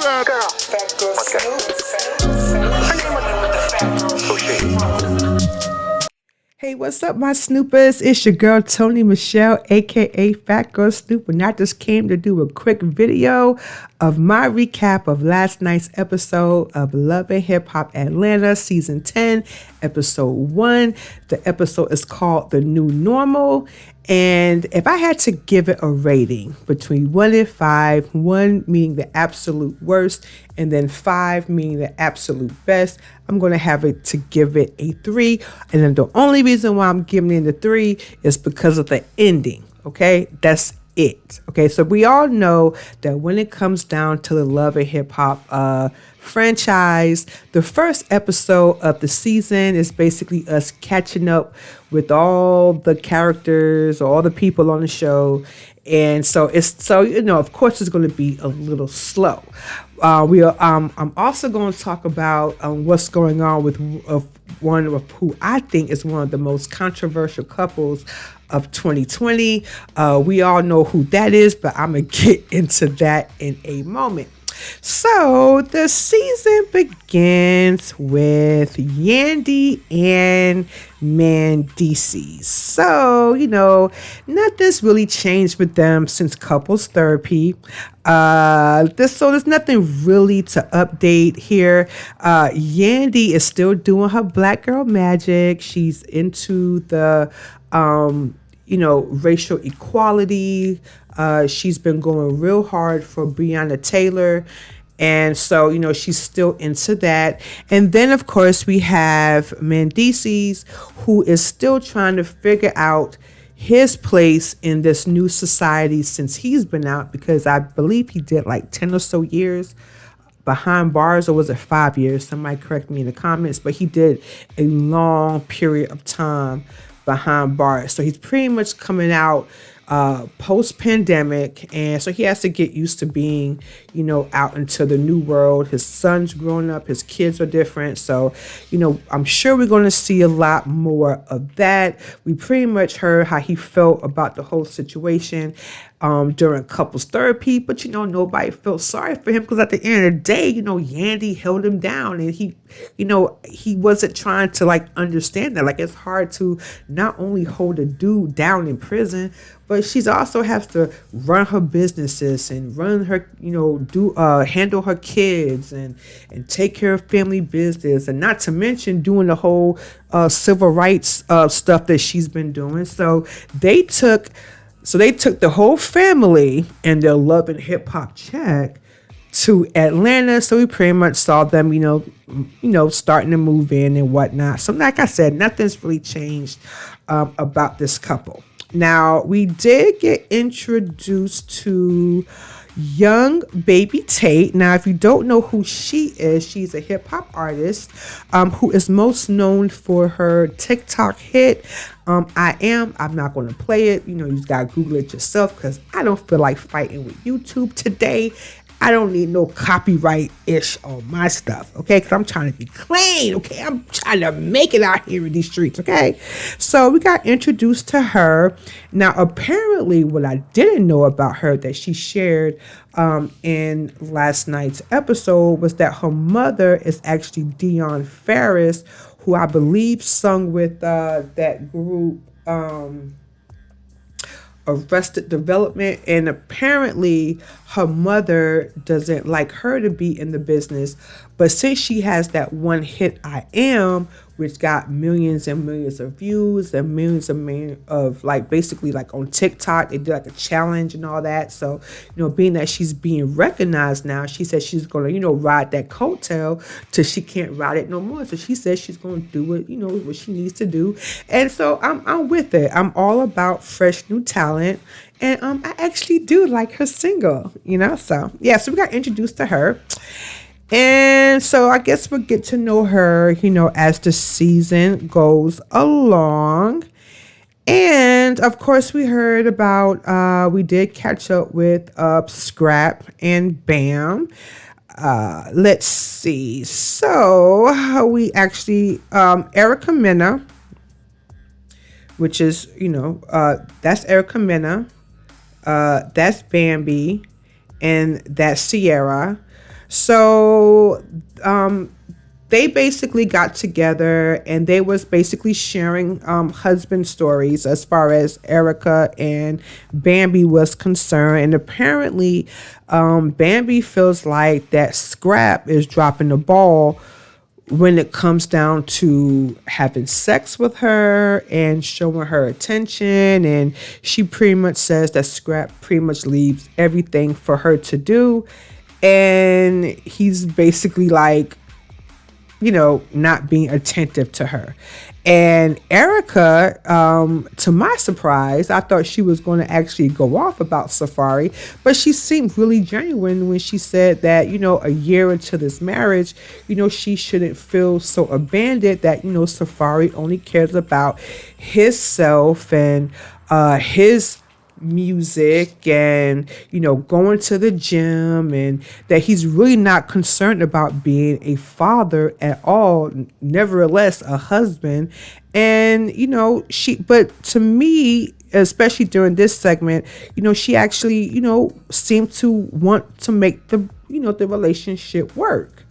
Girl, fat girl Snoop. Her name was the fat girl. Who she? Hey, what's up, my snoopers? It's your girl, Tony Michelle, aka Fat Girl Snoop, and I just came to do a quick video of my recap of last night's episode of Love and Hip Hop Atlanta, Season 10, Episode 1. The episode is called The New Normal. And if I had to give it a rating between 1 and 5, 1 meaning the absolute worst, and then 5 meaning the absolute best, I'm going to have it to give it a 3. And then the only reason why I'm giving it a 3 is because of the ending. Okay, that's it. Okay, so we all know that when it comes down to the Love and Hip Hop franchise, the first episode of the season is basically us catching up with all the characters, all the people on the show. And so of course it's going to be a little slow. I'm also going to talk about what's going on with one of who I think is one of the most controversial couples of 2020. We all know who that is, but I'm going to get into that in a moment. So the season begins with Yandy and Mendeecees. So, nothing's really changed with them since couples therapy. So there's nothing really to update here. Yandy is still doing her black girl magic. She's into the racial equality. She's been going real hard for Breonna Taylor. And so, she's still into that. And then, of course, we have Mendeecees, who is still trying to figure out his place in this new society since he's been out, because I believe he did like 10 or so years behind bars, or was it 5 years? Somebody correct me in the comments, but he did a long period of time behind bars. So he's pretty much coming out post-pandemic, and so he has to get used to being out into the new world. His son's growing up, his kids are different, so I'm sure we're going to see a lot more of that. We pretty much heard how he felt about the whole situation during couples therapy, but nobody felt sorry for him, because at the end of the day, Yandy held him down, and he wasn't trying to understand that. It's hard to not only hold a dude down in prison, but she's also has to run her businesses and run her, handle her kids and take care of family business, and not to mention doing the whole civil rights stuff that she's been doing. So they took the whole family and their Love and Hip Hop check to Atlanta. So we pretty much saw them, starting to move in and whatnot. So like I said, nothing's really changed about this couple. Now, we did get introduced to young baby Tate. Now, if you don't know who she is, she's a hip hop artist who is most known for her TikTok hit, I'm not going to play it. You just got to Google it yourself, because I don't feel like fighting with YouTube today. I don't need no copyright-ish on my stuff, okay? Because I'm trying to be clean, okay? I'm trying to make it out here in these streets, okay? So we got introduced to her. Now, apparently, what I didn't know about her that she shared in last night's episode was that her mother is actually Dion Ferris, who I believe sung with that group, Arrested Development, and apparently her mother doesn't like her to be in the business, but since she has that one hit I Am, which got millions and millions of views and millions of basically on TikTok, they did a challenge and all that. So being that she's being recognized now, she said she's gonna ride that coattail till she can't ride it no more. So she says she's gonna do what she needs to do, and so I'm with it. I'm all about fresh new talent. And I actually do like her single, so yeah, so we got introduced to her. And so I guess we'll get to know her, as the season goes along. And of course, we heard about, we did catch up with Scrap and Bam. Let's see. So we actually, Erica Mena, which is, that's Erica Mena. That's Bambi, and that's Sierra. So they basically got together and they was basically sharing husband stories as far as Erica and Bambi was concerned. And apparently Bambi feels like that Scrap is dropping the ball when it comes down to having sex with her and showing her attention. And she pretty much says that Scrap pretty much leaves everything for her to do. And he's basically like, not being attentive to her. And Erica, to my surprise, I thought she was going to actually go off about Safaree, but she seemed really genuine when she said that, a year into this marriage, she shouldn't feel so abandoned that, Safaree only cares about his self and his music and going to the gym, and that he's really not concerned about being a father at all, nevertheless a husband. And but to me, especially during this segment, she actually seemed to want to make the relationship work.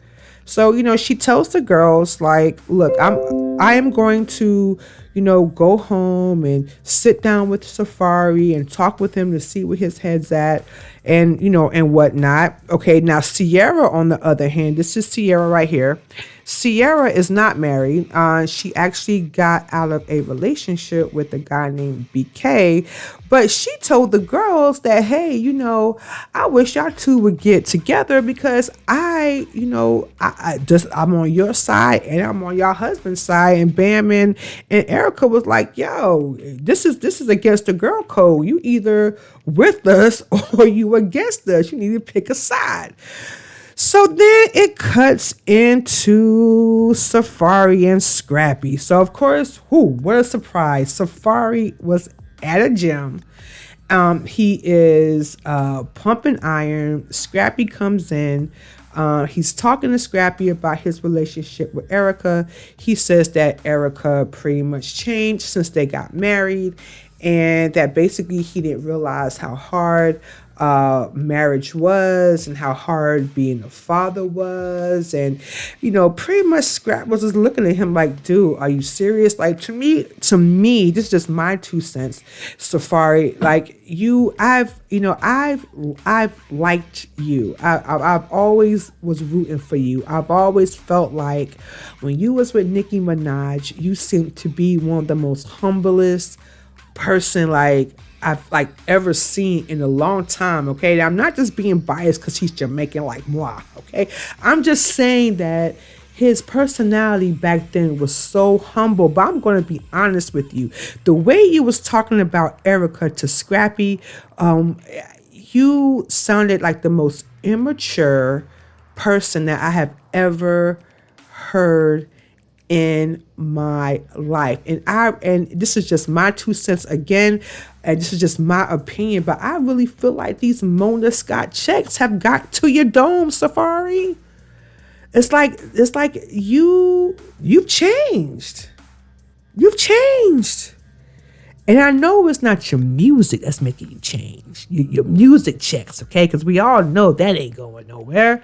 So, she tells the girls like, look, I am going to, go home and sit down with Safaree and talk with him to see where his head's at and, and whatnot. Okay. Now Sierra, on the other hand, this is Sierra right here. Sierra is not married. She actually got out of a relationship with a guy named BK, but she told the girls that, hey, I wish y'all two would get together because I'm on your side and I'm on your husband's side. And Bam and Erica was like, yo, this is against the girl code. You either with us or you against us. You need to pick a side. So then it cuts into Safaree and Scrappy. So of course, what a surprise. Safaree was at a gym. He is pumping iron. Scrappy comes in. He's talking to Scrappy about his relationship with Erica. He says that Erica pretty much changed since they got married, and that basically he didn't realize how hard marriage was and how hard being a father was. And pretty much Scrap was just looking at him like, dude, are you serious? Like, to me this is just my 2 cents, Safaree. Like, I've liked you. I've always was rooting for you. I've always felt like when you was with Nicki Minaj, you seemed to be one of the most humblest person I've ever seen in a long time. Okay, I'm not just being biased because he's Jamaican like moi. Okay, I'm just saying that his personality back then was so humble. But I'm going to be honest with you, the way you was talking about Erica to Scrappy, you sounded like the most immature person that I have ever heard in my life. And this is just my 2 cents again, and this is just my opinion, but I really feel like these Mona Scott checks have got to your dome, Safaree. It's like you've changed. You've changed. And I know it's not your music that's making you change. Your music checks, okay? Because we all know that ain't going nowhere.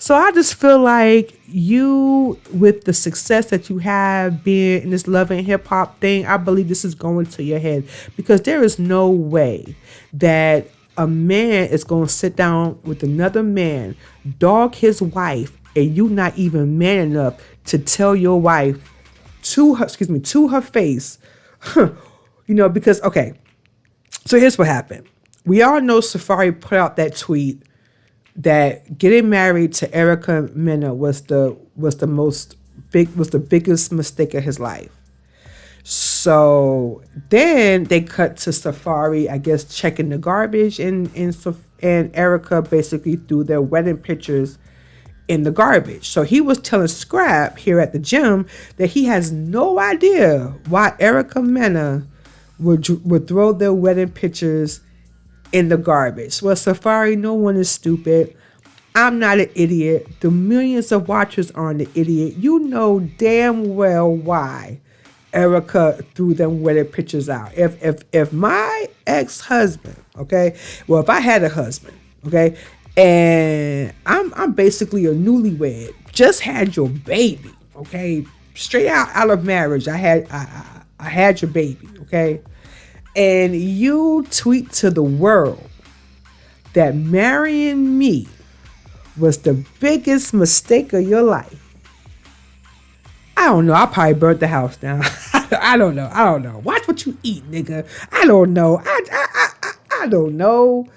So I just feel like you, with the success that you have being in this love and hip hop thing, I believe this is going to your head, because there is no way that a man is going to sit down with another man, dog his wife, and you not even man enough to tell your wife to her face, because, okay, so here's what happened. We all know Safaree put out that tweet that getting married to Erica Mena was the biggest mistake of his life. So then they cut to Safaree, I guess, checking the garbage, and Erica basically threw their wedding pictures in the garbage. So he was telling Scrap here at the gym that he has no idea why Erica Mena would throw their wedding pictures in the garbage. Well, Safaree, no one is stupid. I'm not an idiot. The millions of watchers aren't an idiot. You know damn well why Erica threw them wedding pictures out. If my ex-husband, okay, well, if I had a husband, okay, and I'm basically a newlywed. Just had your baby, okay? Straight out of marriage. I had your baby, okay? And you tweet to the world that marrying me was the biggest mistake of your life. I don't know. I probably burnt the house down. I don't know. Watch what you eat, nigga. I don't know. I don't know.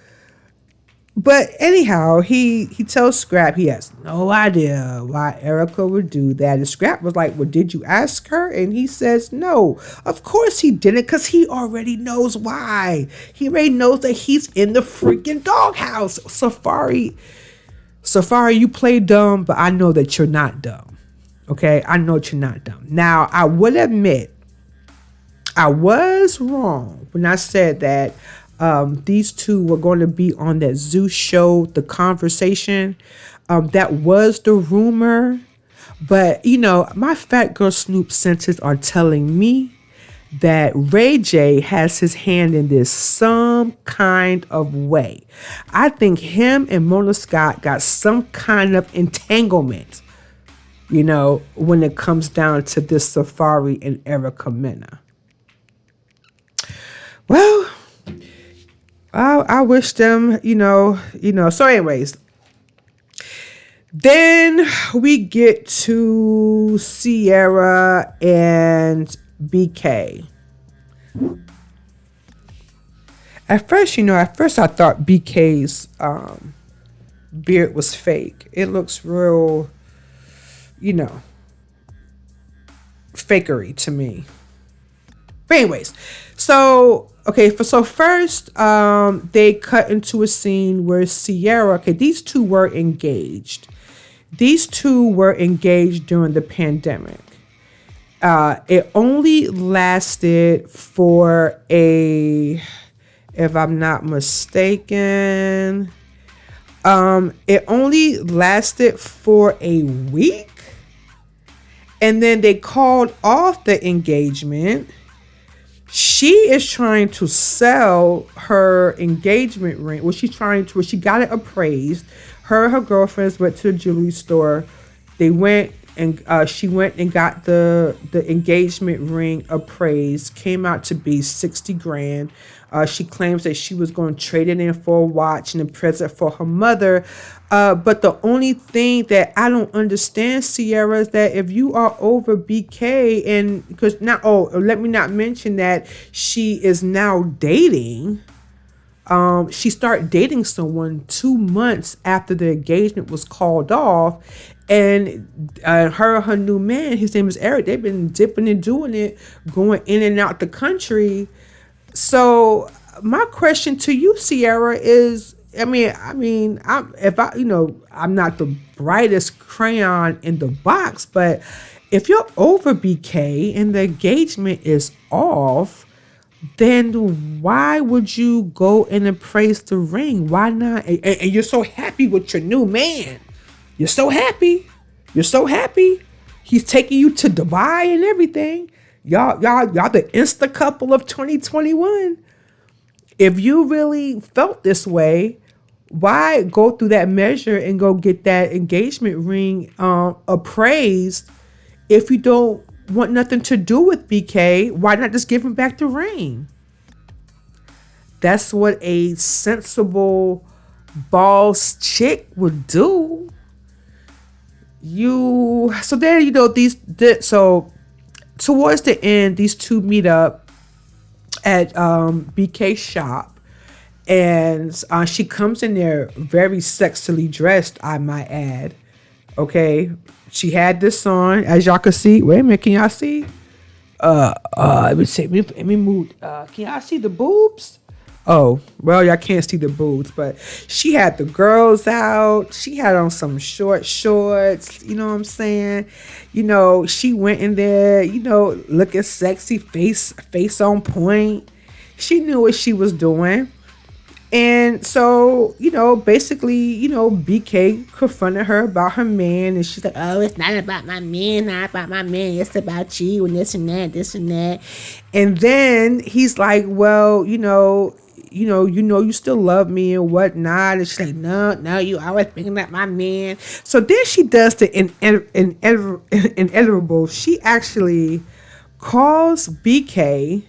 But anyhow, he tells Scrap he has no idea why Erica would do that. And Scrap was like, well, did you ask her? And he says, no, of course he didn't, because he already knows why. He already knows that he's in the freaking doghouse. Safaree, you play dumb, but I know that you're not dumb. Okay? I know that you're not dumb. Now, I will admit, I was wrong when I said that these two were going to be on that Zeus show, The Conversation. That was the rumor. But, my PhatGyrlSnoop senses are telling me that Ray J has his hand in this some kind of way. I think him and Mona Scott got some kind of entanglement, when it comes down to this Safaree and Erica Mena. Well, I wish them, So anyways, then we get to Sierra and BK. At first I thought BK's beard was fake. It looks real, fakery to me. But anyways, so first, they cut into a scene where Sierra, these two were engaged. These two were engaged during the pandemic. It only lasted for if I'm not mistaken, it only lasted for a week. And then they called off the engagement. She is trying to sell her engagement ring. She got it appraised. Her and her girlfriends went to the jewelry store. They went and she went and got the engagement ring appraised. Came out to be $60,000. She claims that she was going to trade it in for a watch and a present for her mother. But the only thing that I don't understand, Sierra, is that if you are over BK, and because now, let me not mention that she is now dating. She started dating someone 2 months after the engagement was called off. And her new man, his name is Eric, they've been dipping and doing it, going in and out the country. So my question to you, Sierra, is, I'm not the brightest crayon in the box, but if you're over BK and the engagement is off, then why would you go and appraise the ring? Why not? And you're so happy with your new man. You're so happy. He's taking you to Dubai and everything. Y'all the Insta couple of 2021. If you really felt this way, why go through that measure and go get that engagement ring appraised if you don't want nothing to do with BK? Why not just give him back the ring? That's what a sensible boss chick would do. So towards the end, these two meet up at BK's shop, and she comes in there very sexily dressed, I might add. Okay, she had this on, as y'all can see. Wait a minute, can y'all see? Let me move. Can y'all see the boobs? Oh, well, y'all can't see the boobs, but she had the girls out. She had on some short shorts. You know what I'm saying? She went in there, looking sexy, face on point. She knew what she was doing. And so, basically, BK confronted her about her man. And she's like, oh, it's not about my man, It's about you and this and that. And then he's like, well, you still love me and whatnot. And she's like, no, no, you always thinking that my man. So then she does the inevitable. She actually calls BK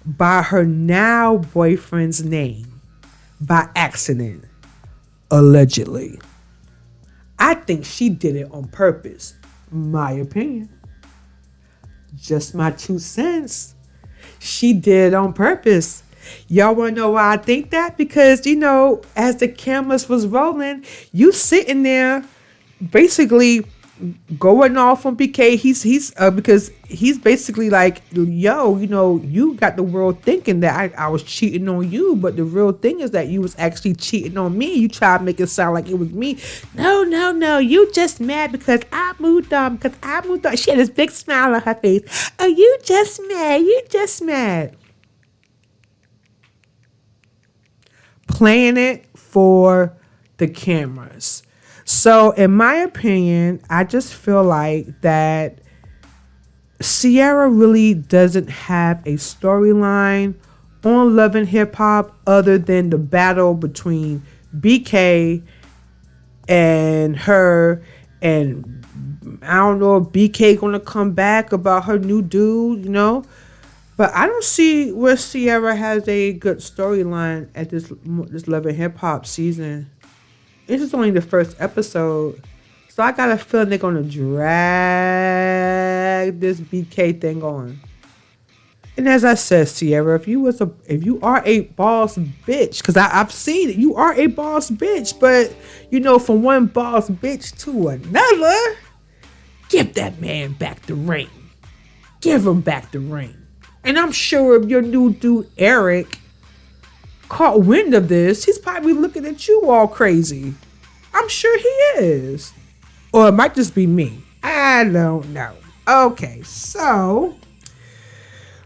by her now boyfriend's name by accident, allegedly. I think she did it on purpose. My opinion. Just my 2 cents. She did it on purpose. Y'all want to know why I think that? Because, as the cameras was rolling, you sitting there basically going off on BK. He's because he's basically like, yo, you got the world thinking that I was cheating on you, but the real thing is that you was actually cheating on me. You tried to make it sound like it was me. No, no, no, you just mad because I moved on. She had this big smile on her face. Oh, you just mad. Playing it for the cameras. So, in my opinion, I just feel like that Sierra really doesn't have a storyline on Love and Hip Hop other than the battle between BK and her. And I don't know if BK gonna come back about her new dude, But I don't see where Sierra has a good storyline at this Love and Hip Hop season. This is only the first episode. So I got a feeling they're going to drag this BK thing on. And as I said, Sierra, if you are a boss bitch, because I've seen it, you are a boss bitch, but, from one boss bitch to another, give that man back the ring. Give him back the ring. And I'm sure if your new dude, Eric, caught wind of this, he's probably looking at you all crazy. I'm sure he is. Or it might just be me. I don't know. Okay, so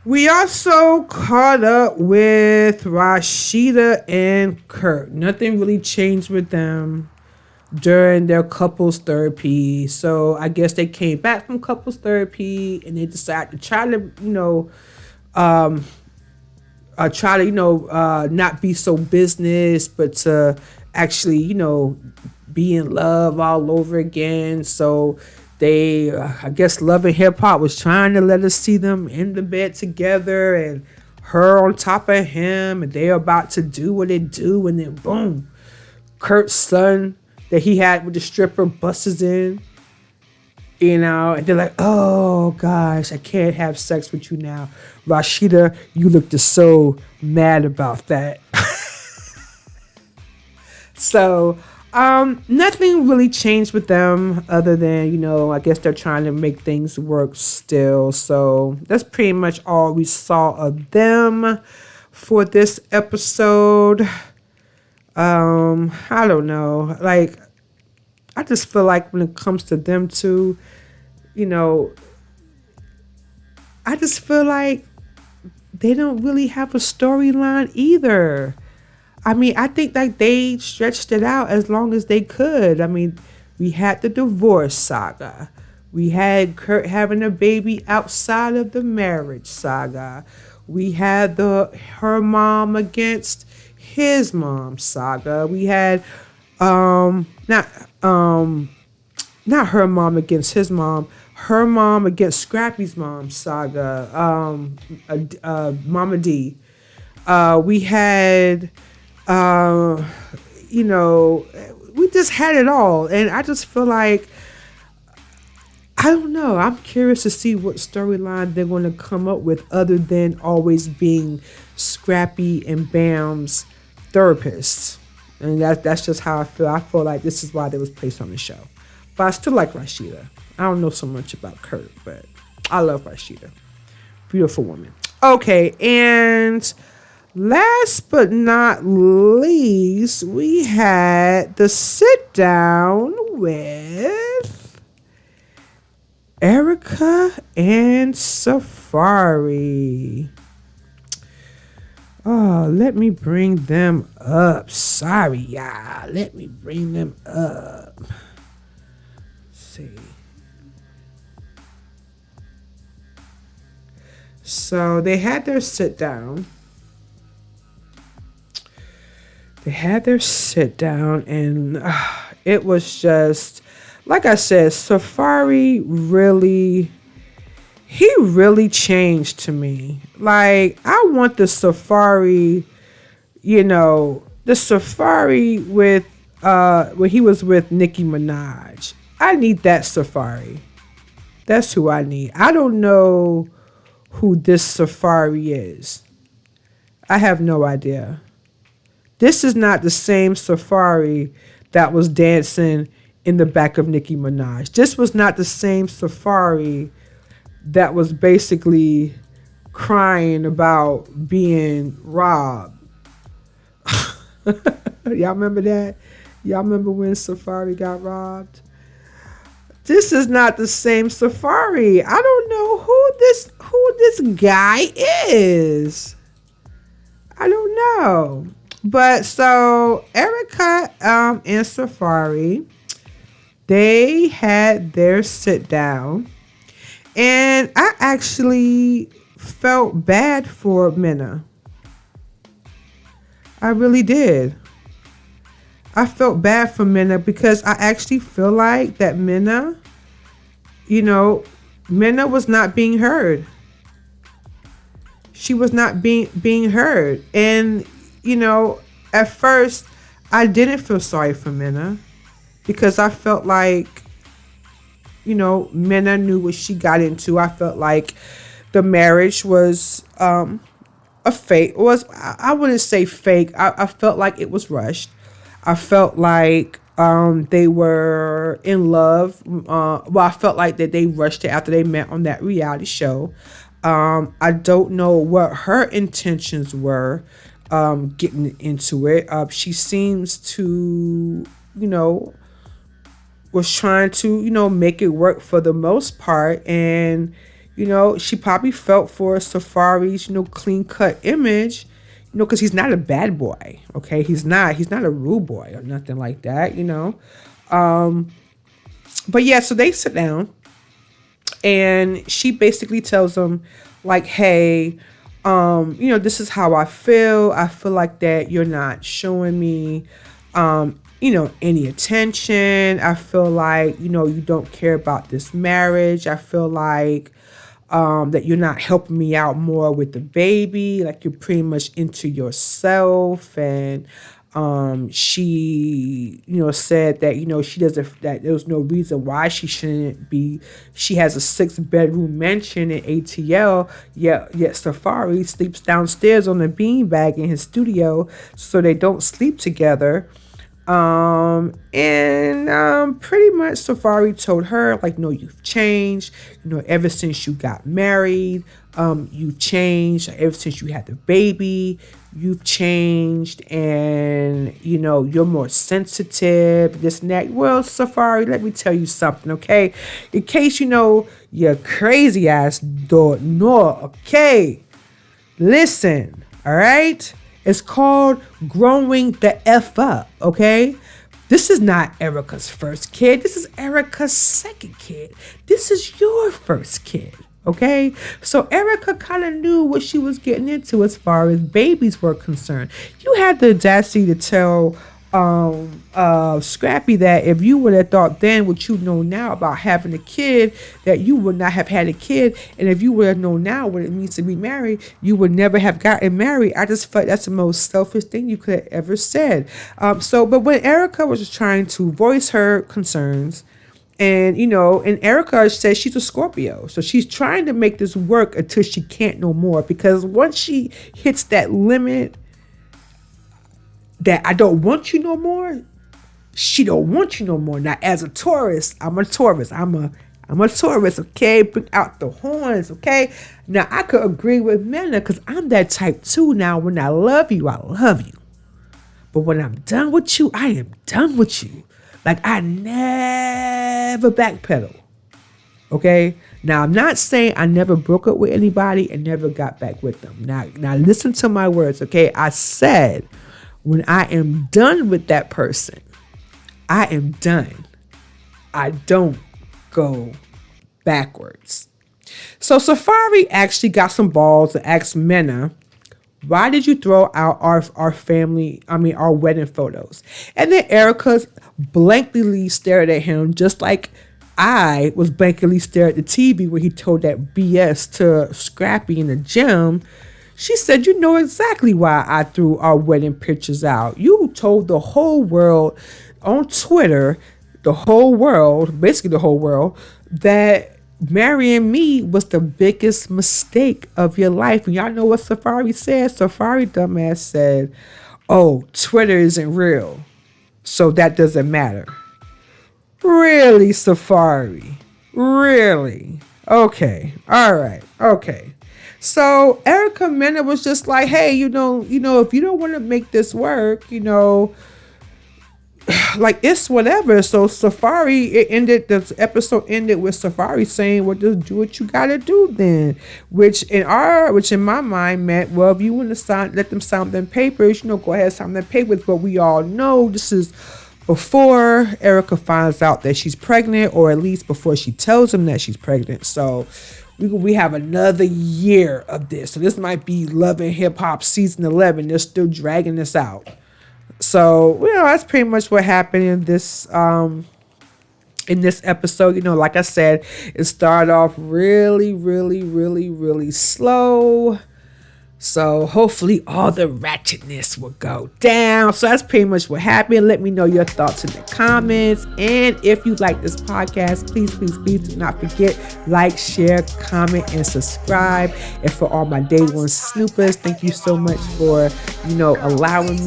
we also caught up with Rashida and Kurt. Nothing really changed with them during their couples therapy. So I guess they came back from couples therapy and they decided to try to, not be so business, but to actually, be in love all over again. So they, I guess Love and Hip Hop was trying to let us see them in the bed together and her on top of him, and they're about to do what they do, and then boom, Kurt's son that he had with the stripper busts in. And they're like, oh gosh, I can't have sex with you now. Rashida, you looked so mad about that. So, nothing really changed with them other than, I guess they're trying to make things work still. So that's pretty much all we saw of them for this episode. I don't know. Like, I just feel like when it comes to them two, I just feel like they don't really have a storyline either. I mean, I think like they stretched it out as long as they could. I mean, we had the divorce saga. We had Kurt having a baby outside of the marriage saga. We had her mom against his mom saga. We had not her mom against his mom, her mom against Scrappy's mom saga. Mama D. We had we just had it all. And I just feel like, I don't know. I'm curious to see what storyline they're going to come up with other than always being Scrappy and Bam's therapist. And that's just how I feel. I feel like this is why they was placed on the show. But I still like Rashida. I don't know so much about Kurt, but I love Rashida. Beautiful woman. Okay, and last but not least, we had the sit down with Erica and Safaree. Oh, let me bring them up. Sorry, y'all. Let me bring them up. Let's see. So they had their sit down. They had their sit down, and it was just, like I said, Safaree really, he really changed to me. Like, I want the Safaree, the Safaree with, when he was with Nicki Minaj. I need that Safaree. That's who I need. I don't know who this Safaree is. I have no idea. This is not the same Safaree that was dancing in the back of Nicki Minaj. This was not the same Safaree that was basically crying about being robbed. Y'all remember that? Y'all remember when Safaree got robbed? This is not the same Safaree. I don't know who this guy is. I don't know. But so Erica and Safaree, they had their sit down, and I actually felt bad for Minna. I really did. I felt bad for Minna because I actually feel like that Minna was not being heard. She was not being heard. And, at first I didn't feel sorry for Minna because I felt like, Minna knew what she got into. I felt like the marriage was a fake. I wouldn't say fake. I felt like it was rushed. I felt like they were in love. I felt like that they rushed it after they met on that reality show. I don't know what her intentions were getting into it. She seems to, was trying to, make it work for the most part. And, she probably felt for Safaree's, clean cut image, because he's not a bad boy. Okay. He's not a rude boy or nothing like that, But yeah, so they sit down and she basically tells him like, hey, this is how I feel. I feel like that you're not showing me, any attention. I feel like, you don't care about this marriage. I feel like, that you're not helping me out more with the baby. Like you're pretty much into yourself. And, she, said that, she doesn't, that there's no reason why she shouldn't be, she has a 6-bedroom mansion in ATL, yet Safaree sleeps downstairs on a beanbag in his studio, so they don't sleep together. Pretty much Safaree told her, like, no, you've changed, ever since you got married, you've changed, ever since you had the baby, you've changed, and, you're more sensitive, this and that. Well, Safaree, let me tell you something, okay? In case your crazy ass don't know, okay? Listen, all right? It's called growing the F up, okay? This is not Erica's first kid. This is Erica's second kid. This is your first kid, okay? So Erica kind of knew what she was getting into as far as babies were concerned. You had the audacity to tell Scrappy that if you would have thought then what you know now about having a kid, that you would not have had a kid, and if you would have known now what it means to be married, you would never have gotten married. I just felt that's the most selfish thing you could have ever said. But when Erica was just trying to voice her concerns, and Erica says she's a Scorpio, so she's trying to make this work until she can't no more, because once she hits that limit that I don't want you no more, she don't want you no more. Now, as a Taurus, I'm a Taurus, okay? Bring out the horns, okay? Now, I could agree with Minna because I'm that type too. Now, when I love you, I love you. But when I'm done with you, I am done with you. Like, I never backpedal, okay? Now, I'm not saying I never broke up with anybody and never got back with them. Now listen to my words, okay? I said, when I am done with that person, I am done. I don't go backwards. So Safaree actually got some balls to ask Minna Why did you throw out our wedding photos? And then Erica blankly stared at him, just like I was blankly staring at the TV when he told that BS to Scrappy in the gym. She said, you know exactly why I threw our wedding pictures out. You told the whole world on Twitter, basically the whole world, that marrying me was the biggest mistake of your life. And y'all know what Safaree said? Safaree dumbass said, oh, Twitter isn't real, so that doesn't matter. Really, Safaree? Really? Okay. All right. Okay. So Erica Mena was just like, hey, you know, if you don't want to make this work, like it's whatever. So the episode ended with Safaree saying, well, just do what you gotta do then. Which in my mind meant, well, if you want to let them sign them papers, go ahead and sign them papers. But we all know this is before Erica finds out that she's pregnant, or at least before she tells him that she's pregnant. So we have another year of this. So this might be Love and Hip Hop season 11. They're still dragging this out. So, that's pretty much what happened in this episode. Like I said, it started off really, really, really, really slow. So hopefully all the ratchetness will go down. So that's pretty much what happened. Let me know your thoughts in the comments. And if you like this podcast, please, please, please do not forget, like, share, comment, and subscribe. And for all my day one snoopers, thank you so much for, allowing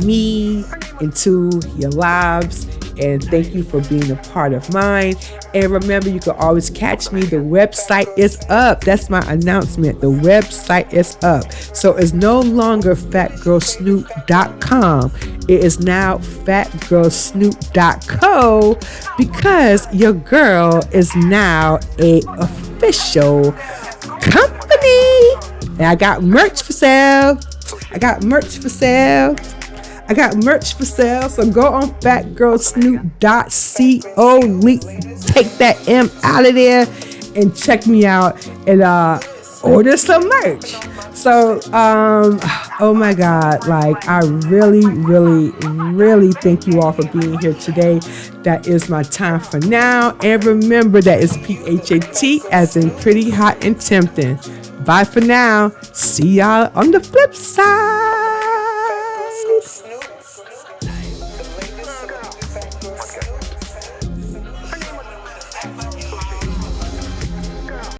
me into your lives. And thank you for being a part of mine. And remember, you can always catch me. The website is up. That's my announcement. The website is up. So it's no longer PhatGyrlSnoop.com. It is now PhatGyrlSnoop.co, because your girl is now a official company. And I got merch for sale. So go on PhatGyrlSnoop.co. Take that M out of there and check me out and order some merch. So, oh my God, like I really, really, really thank you all for being here today. That is my time for now. And remember that it's PHAT as in pretty, hot, and tempting. Bye for now. See y'all on the flip side.